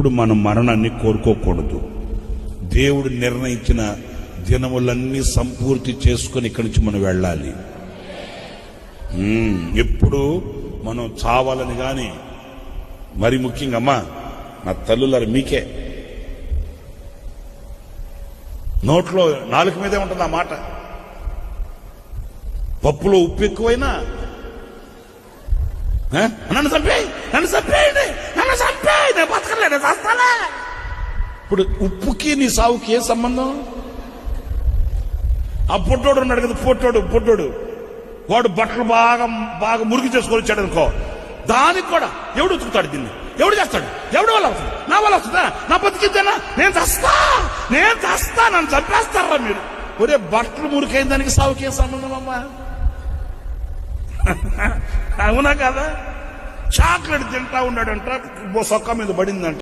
ఎప్పుడు మనం మరణాన్ని కోరుకోకూడదు. దేవుడు నిర్ణయించిన దినములన్నీ సంపూర్తి చేసుకొని ఇక్కడి నుంచి మనం వెళ్ళాలి. ఎప్పుడు మనం చావాలని కానీ, మరి ముఖ్యంగా అమ్మా నా తల్లులారు మీకే నోట్లో నాలుక మీదే ఉంటుంది ఆ మాట. పప్పులో ఉప్పు ఎక్కువైనా నన్ను చంపేయండి, నన్ను చంపేయండి, నన్ను చంపేయండి, నేను బతకలేదు, చేస్తానే. ఇప్పుడు ఉప్పుకి నీ సావుకి ఏ సంబంధం? ఆ పొట్టోడు ఉన్నాడు కదా, పొట్టోడు వాడు బట్టలు బాగా మురికి చేసుకొని వచ్చాడు అనుకో, దానికి కూడా ఎవడు ఉతుకుతాడు? దీన్ని ఎవడు చేస్తాడు? ఎవడు వల్ల వస్తుంది? నా వల్ల వస్తుందా? నా బతికిద్దేనా? నేను చస్తా నన్ను చంపేస్తారా మీరు? ఒరే, బట్టలు మురికైన దానికి సావుకి ఏ సంబంధం అమ్మా? అవునా కదా? చాక్లెట్ తింటా ఉన్నాడంట, సొక్క మీద పడిందంట.